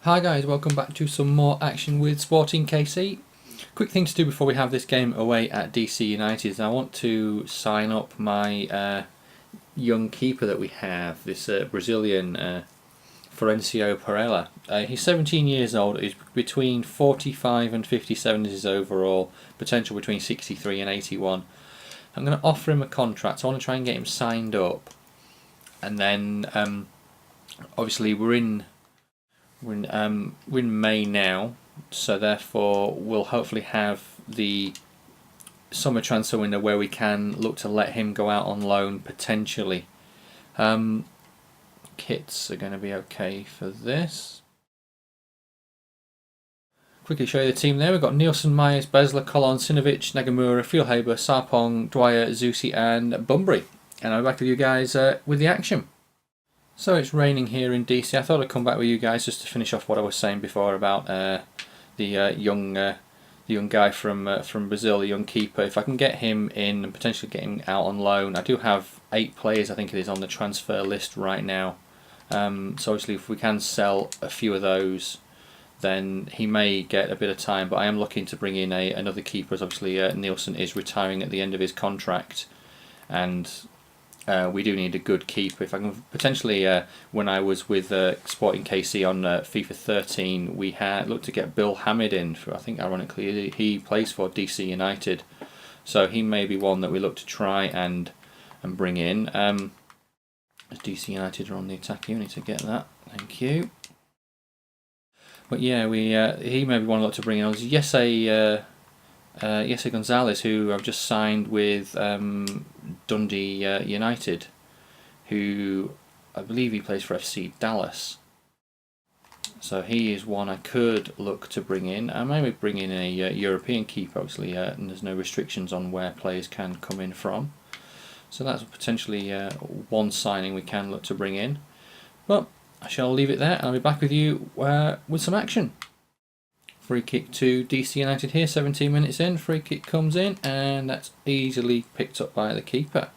Hi guys, welcome back to some more action with Sporting KC. Quick thing to do before we have this game away at DC United is I want to sign up my young keeper that we have, this Brazilian Florencio Pereira. He's 17 years old, he's between 45 and 57 is his overall, potential between 63 and 81. I'm going to offer him a contract. I want to try and get him signed up, and then obviously we're in May now, so therefore we'll hopefully have the summer transfer window where we can look to let him go out on loan potentially. Kits are going to be okay for this. Quickly show you the team there. We've got Nielsen, Myers, Besler, Colon, Sinovic, Nagamura, Fielhaber, Sarpong, Dwyer, Zusi and Bunbury. And I'm back with you guys with the action. So it's raining here in DC. I thought I'd come back with you guys just to finish off what I was saying before about the young guy from Brazil, the young keeper. If I can get him in and potentially get him out on loan, I do have 8 players I think it is on the transfer list right now. So obviously if we can sell a few of those, then he may get a bit of time. But I am looking to bring in another keeper, as obviously Nielsen is retiring at the end of his contract, and we do need a good keeper. If I can potentially, when I was with Sporting KC on FIFA 13, we had looked to get Bill Hamid in. For, I think ironically he plays for DC United, so he may be one that we look to try and bring in. As DC United are on the attack, you need to get that. Thank you. But yeah, he may be one I look to bring in. It was Jesse Gonzalez, who I've just signed with Dundee United, who I believe he plays for FC Dallas. So he is one I could look to bring in. I may bring in a European keeper, obviously, and there's no restrictions on where players can come in from. So that's potentially one signing we can look to bring in. But I shall leave it there, and I'll be back with you with some action. Free kick to DC United here, 17 minutes in. Free kick comes in, and that's easily picked up by the keeper.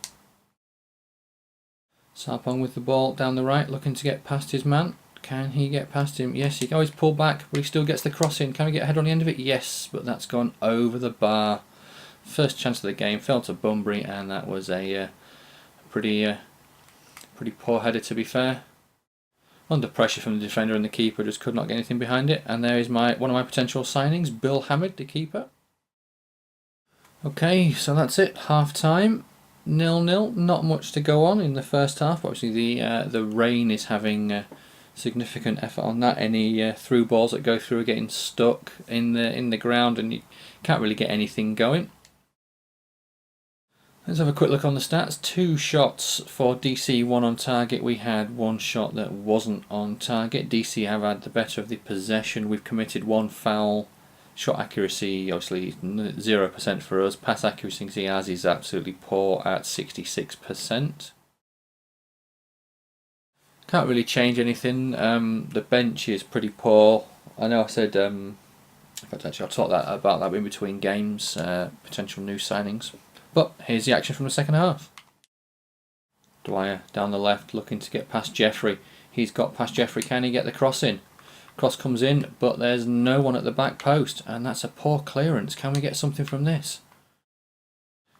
Sarpong with the ball down the right, looking to get past his man. Can he get past him? Yes, he always pulled back, but he still gets the cross in. Can we get a head on the end of it? Yes, but that's gone over the bar. First chance of the game fell to Bunbury, and that was a pretty poor header, to be fair. Under pressure from the defender and the keeper, just could not get anything behind it. And there is one of my potential signings, Bill Hamid, the keeper. Okay, so that's it. Half time, 0-0. Not much to go on in the first half. Obviously, the rain is having significant effort on that. Any through balls that go through are getting stuck in the ground, and you can't really get anything going. Let's have a quick look on the stats. 2 shots for DC, 1 on target. We had 1 shot that wasn't on target. DC have had the better of the possession. We've committed 1 foul. Shot accuracy, obviously 0% for us. Pass accuracy as is absolutely poor at 66%. Can't really change anything. The bench is pretty poor. I know I said, in fact actually I'll talk about that in between games, potential new signings. But here's the action from the second half. Dwyer down the left, looking to get past Jeffrey. He's got past Jeffrey. Can he get the cross in? Cross comes in, but there's no one at the back post, and that's a poor clearance. Can we get something from this?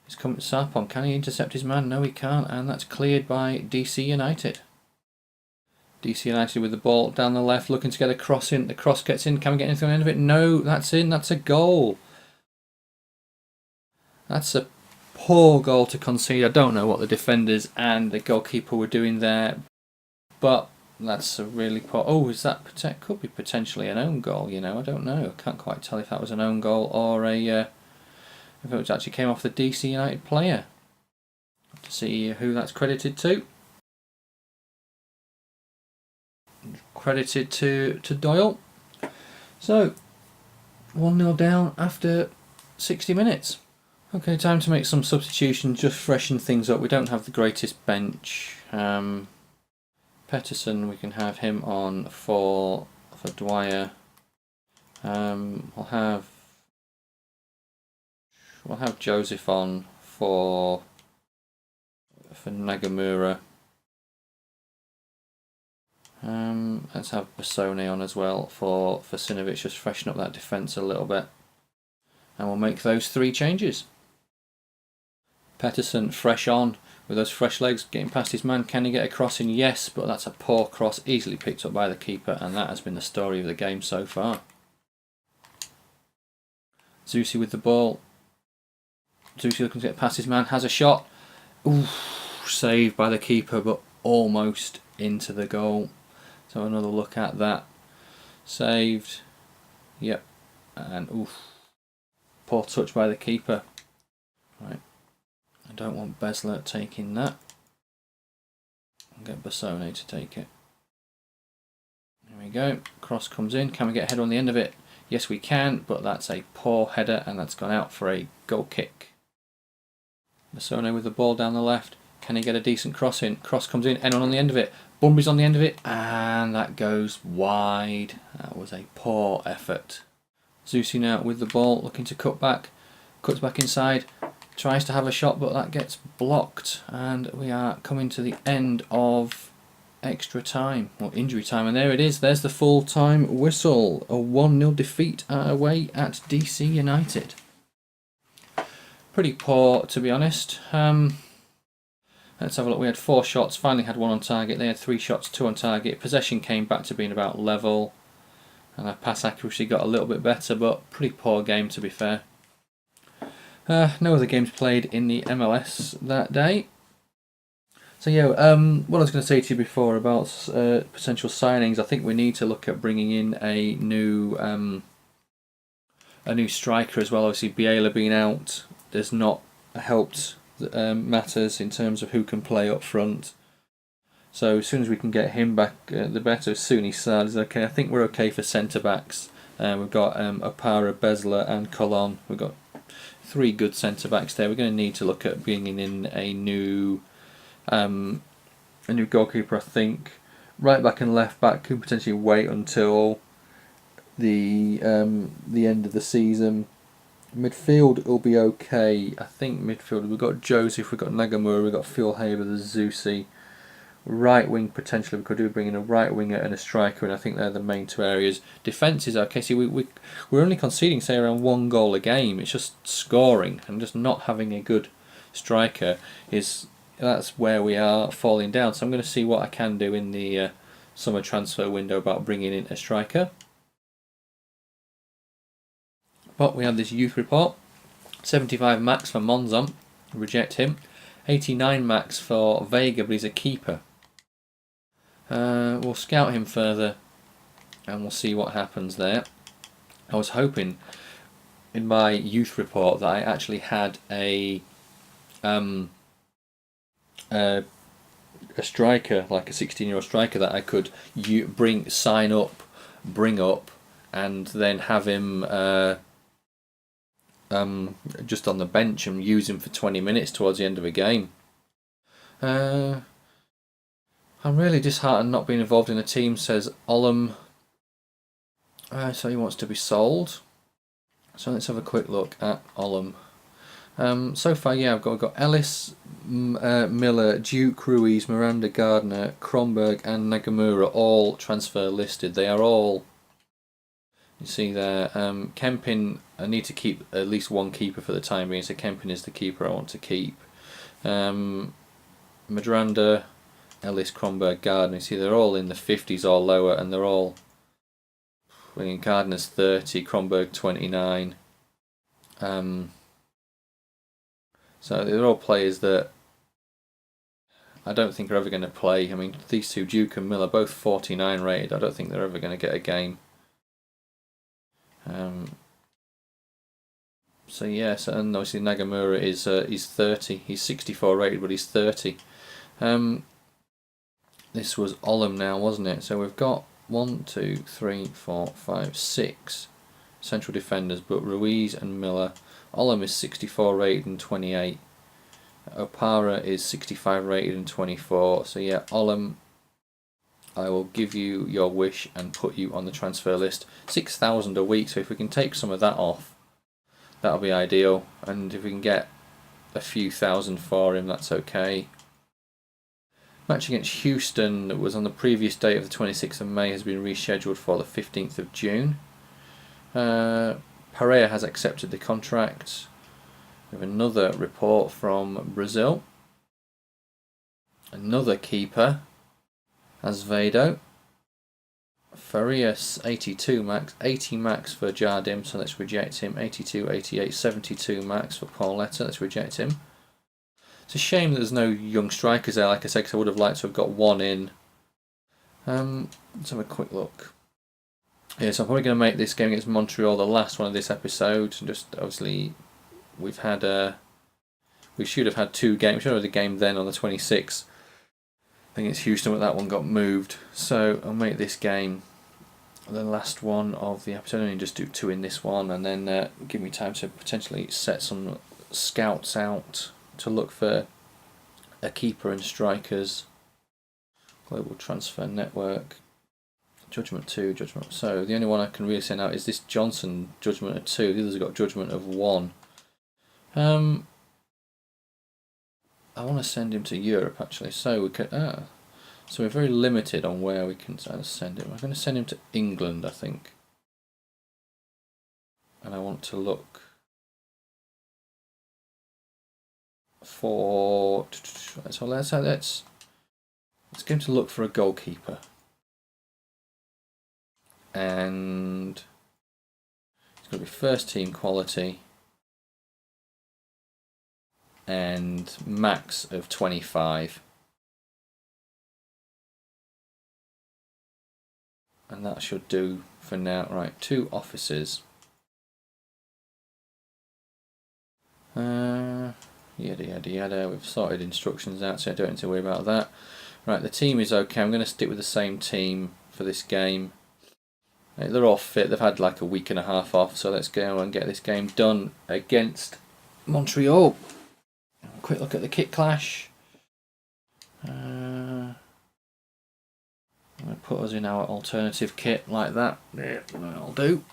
He's coming to Sarpong. Can he intercept his man? No, he can't, and that's cleared by DC United. DC United with the ball down the left, looking to get a cross in. The cross gets in. Can we get anything on the end of it? No, that's in. That's a goal. That's a poor goal to concede. I don't know what the defenders and the goalkeeper were doing there, but that's a really poor. Oh, is that could be potentially an own goal? You know, I don't know. I can't quite tell if that was an own goal or if it actually came off the DC United player. Have to see who that's credited to. Credited to Doyle. So 1-0 down after 60 minutes. Okay, time to make some substitutions, just freshen things up. We don't have the greatest bench. Pettersson, we can have him on for Dwyer. We'll have Joseph on for Nagamura. Let's have Basone on as well for Sinovic, just freshen up that defence a little bit. And we'll make those 3 changes. Pettersson fresh on with those fresh legs, getting past his man. Can he get a cross in? Yes, but that's a poor cross, easily picked up by the keeper, and that has been the story of the game so far. Zusi with the ball. Zusi looking to get past his man, has a shot. Ooh, saved by the keeper, but almost into the goal. So another look at that. Saved. Yep. And oof. Poor touch by the keeper. Right. I don't want Besler taking that. I'll get Basone to take it. There we go. Cross comes in. Can we get a header on the end of it? Yes, we can, but that's a poor header and that's gone out for a goal kick. Basone with the ball down the left. Can he get a decent cross in? Cross comes in. Anyone on the end of it? Bunbury's on the end of it, and that goes wide. That was a poor effort. Zusi now with the ball, looking to cut back. Cuts back inside. Tries to have a shot, but that gets blocked. And we are coming to the end of extra time, or injury time. And there it is. There's the full-time whistle. A 1-0 defeat away at DC United. Pretty poor, to be honest. Let's have a look. We had 4 shots, finally had 1 on target. They had 3 shots, 2 on target. Possession came back to being about level. And our pass accuracy got a little bit better, but pretty poor game to be fair. No other games played in the MLS that day. So yeah, what I was going to say to you before about potential signings, I think we need to look at bringing in a new striker as well. Obviously, Biela being out does not helped matters in terms of who can play up front. So as soon as we can get him back, the better. Soon Saad is okay. I think we're okay for centre backs. We've got Opara, Besler, and Colon. We've got 3 good centre backs there. We're going to need to look at bringing in a new goalkeeper. I think right back and left back could potentially wait until the end of the season. Midfield will be okay. I think midfield, we've got Joseph, we've got Nagamura, we've got Fjellhaber, there's Zusi. Right wing potentially, we could do bring in a right winger and a striker, and I think they're the main 2 areas. Defence is okay. See, we're only conceding, say, around 1 goal a game. It's just scoring and just not having a good striker that's where we are falling down. So I'm going to see what I can do in the summer transfer window about bringing in a striker. But we have this youth report. 75 max for Monzon. Reject him. 89 max for Vega, but he's a keeper. We'll scout him further and we'll see what happens there. I was hoping in my youth report that I actually had a striker, like a 16-year-old striker that I could bring up and then have him just on the bench and use him for 20 minutes towards the end of a game. I'm really disheartened not being involved in a team, says Olam. So he wants to be sold. So let's have a quick look at Olam. So far, yeah, I've got Ellis, Miller, Duke, Ruiz, Miranda, Gardner, Kronberg and Nagamura all transfer listed. They are all, you see there, Kempin, I need to keep at least 1 keeper for the time being, so Kempin is the keeper I want to keep. Madranda, Ellis, Kronberg, Gardner, you see they're all in the 50s or lower, and they're all, Gardner's 30, Kronberg 29. So they're all players that I don't think are ever going to play. I mean, these 2, Duke and Miller, both 49 rated. I don't think they're ever going to get a game. So yes, and obviously Nagamura is he's 30. He's 64 rated, but he's 30. This was Olam now, wasn't it? So we've got 1, 2, 3, 4, 5, 6 central defenders, but Ruiz and Miller. Olam is 64 rated and 28. Opara is 65 rated and 24. So yeah, Olam, I will give you your wish and put you on the transfer list. 6,000 a week, so if we can take some of that off, that'll be ideal. And if we can get a few thousand for him, that's okay. Match against Houston that was on the previous date of the 26th of May has been rescheduled for the 15th of June. Pereira has accepted the contract. We have another report from Brazil. Another keeper, Azevedo. Farias 82 max, 80 max for Jardim, so let's reject him. 82, 88, 72 max for Pauletta, let's reject him. It's a shame that there's no young strikers there, like I said, because I would have liked to have got one in. Let's have a quick look. Yeah, so I'm probably going to make this game against Montreal the last one of this episode. Just obviously, we've had we should have had two games. We should have had a game then on the 26th. I think it's Houston, but that one got moved. So I'll make this game the last one of the episode. Only just do two in this one, and then give me time to potentially set some scouts out to look for a keeper and strikers. Global Transfer Network. Judgment 2, Judgment. So the only one I can really send out is this Johnson, Judgment of 2. The others have got Judgment of 1. I want to send him to Europe actually. So we could. So we're very limited on where we can send him. I'm going to send him to England, I think. And I want to look for. So let's get him to look for a goalkeeper. And it's going to be first team quality and max of 25. And that should do for now. Right, 2 officers. Yada yada yada. We've sorted instructions out, so I don't need to worry about that. Right, the team is okay. I'm going to stick with the same team for this game. They're all fit. They've had like a week and a half off, so let's go and get this game done against Montreal. Quick look at the kit clash. I'm going to put us in our alternative kit like that. Yeah, that'll do.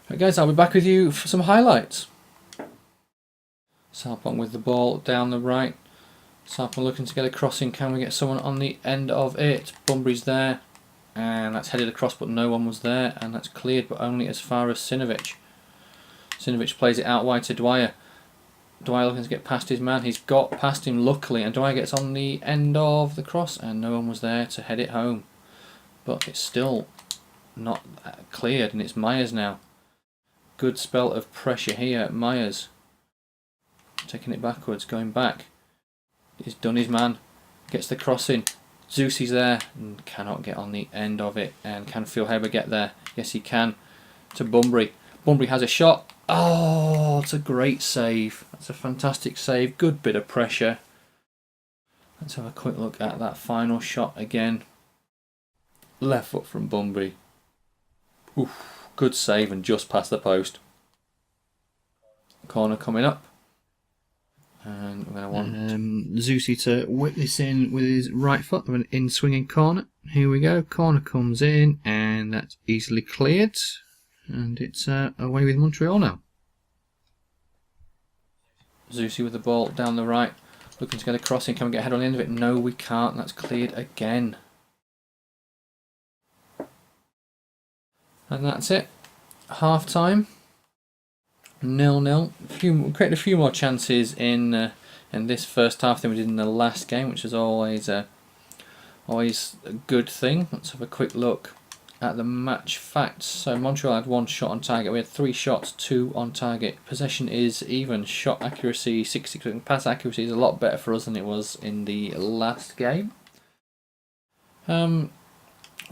Right guys, I'll be back with you for some highlights. Sarpong with the ball down the right. Sarpong looking to get a crossing. Can we get someone on the end of it? Bunbury's there. And that's headed across, but no one was there. And that's cleared, but only as far as Sinovic. Sinovic plays it out wide to Dwyer. Dwyer looking to get past his man. He's got past him luckily, and Dwyer gets on the end of the cross, and no one was there to head it home. But it's still not cleared, and it's Myers now. Good spell of pressure here. Myers taking it backwards, going back. He's done his man. Gets the cross in. Zusi's there and cannot get on the end of it. And can Philhaber get there? Yes, he can. To Bunbury. Bunbury has a shot. Oh, it's a great save. That's a fantastic save. Good bit of pressure. Let's have a quick look at that final shot again. Left foot from Bunbury. Oof, good save and just past the post. Corner coming up. And we're going to want Zusi to whip this in with his right foot of an in-swinging corner. Here we go. Corner comes in and that's easily cleared. And it's away with Montreal now. Zusi with the ball down the right. Looking to get a crossing. Can we get a head on the end of it? No, we can't. That's cleared again. And that's it. Half time. 0-0. Created a few more chances in this first half than we did in the last game, which is always a good thing. Let's have a quick look at the match facts. So Montreal had 1 shot on target. We had 3 shots, 2 on target. Possession is even. Shot accuracy 60%. Pass accuracy is a lot better for us than it was in the last game. Dom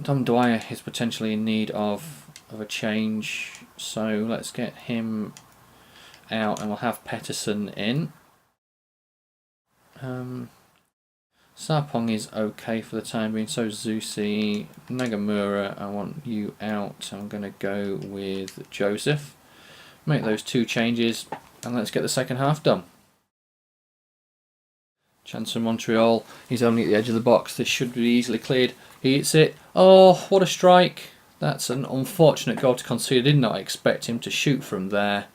Dwyer is potentially in need of a change, so let's get him out and we'll have Pettersson in. Sarpong is okay for the time being, so Zusi. Nagamura, I want you out. I'm going to go with Joseph. Make those 2 changes and let's get the second half done. Chance for Montreal. He's only at the edge of the box. This should be easily cleared. He hits it. Oh, what a strike. That's an unfortunate goal to concede. I did not expect him to shoot from there.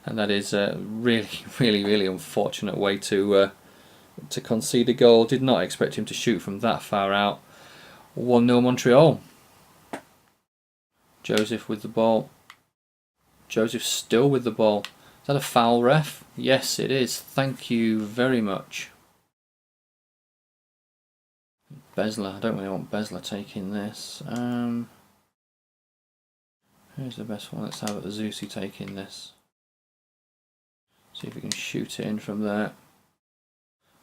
And that is a really, really, really unfortunate way to to concede a goal. Did not expect him to shoot from that far out. 1-0 Montreal. Joseph with the ball. Joseph still with the ball. Is that a foul, ref? Yes, it is. Thank you very much. Besler. I don't really want Besler taking this. Who's the best one? Let's have Zusi taking this. See if we can shoot it in from there.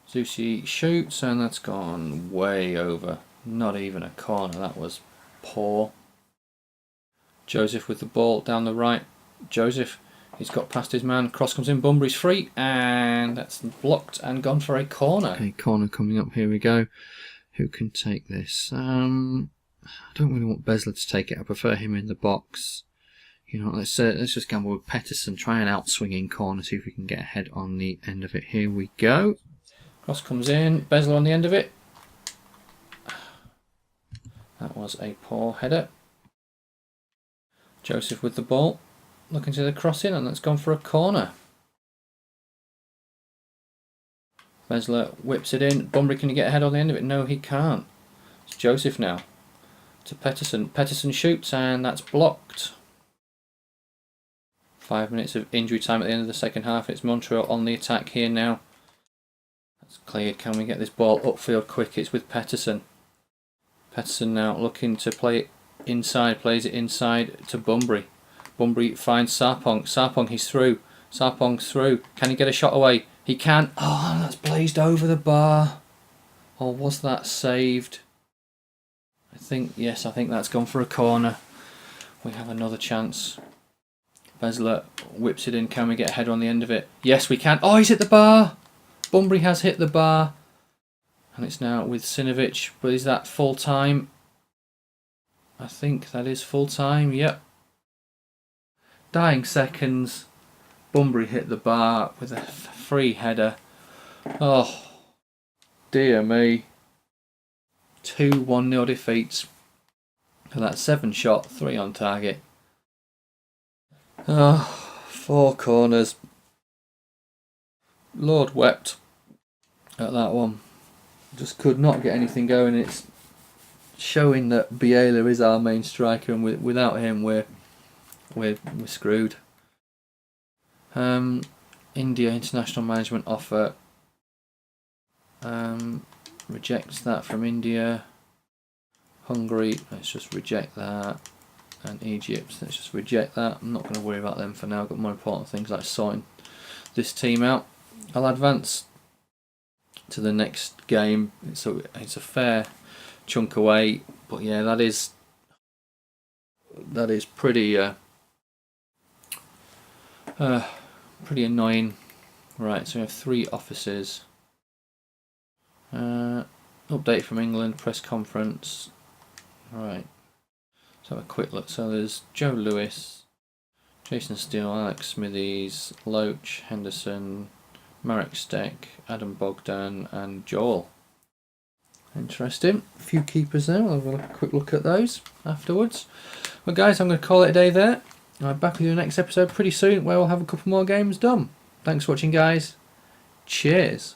Zusi shoots, and that's gone way over. Not even a corner. That was poor. Joseph with the ball down the right. Joseph, he's got past his man. Cross comes in. Bunbury's free, and that's blocked and gone for a corner. Okay, corner coming up. Here we go. Who can take this? I don't really want Besler to take it. I prefer him in the box. You know, let's just gamble with Pettersson. Try an outswinging corner. See if we can get ahead on the end of it. Here we go. Cross comes in. Besler on the end of it. That was a poor header. Joseph with the ball. Looking to the cross in, and that's gone for a corner. Besler whips it in. Bunbury, can he get ahead on the end of it? No, he can't. It's Joseph now. To Pettersson. Pettersson shoots, and that's blocked. 5 minutes of injury time at the end of the second half. It's Montreal on the attack here now. That's cleared. Can we get this ball upfield quick? It's with Pettersson. Pettersson now looking to play it inside. Plays it inside to Bunbury. Bunbury finds Sarpong. Sarpong, he's through. Sarpong's through. Can he get a shot away? He can. Oh, that's blazed over the bar. Or was that saved? Yes, I think that's gone for a corner. We have another chance. Besler whips it in. Can we get a header on the end of it? Yes, we can. Oh, he's hit the bar. Bunbury has hit the bar. And it's now with Sinovic. But is that full time? I think that is full time. Yep. Dying seconds. Bunbury hit the bar with a free header. Oh, dear me. 2 1-0 defeats. For that 7 shot, 3 on target. Oh, 4 corners. Lord wept at that one. Just could not get anything going. It's showing that Biela is our main striker, and without him we're screwed. India international management offer. Rejects that from India. Hungary, let's just reject that. And Egypt, let's just reject that. I'm not going to worry about them for now. I've got more important things like sorting this team out. I'll advance to the next game. It's a fair chunk away, but yeah, that is pretty pretty annoying. Right, so we have 3 offices. Update from England, press conference. Right, let's have a quick look. So there's Joe Lewis, Jason Steele, Alex Smithies, Loach, Henderson, Marek Steck, Adam Bogdan and Joel. Interesting. A few keepers there. We'll have a quick look at those afterwards. Well guys, I'm going to call it a day there. I'll be back with you in the next episode pretty soon where we'll have a couple more games done. Thanks for watching guys. Cheers.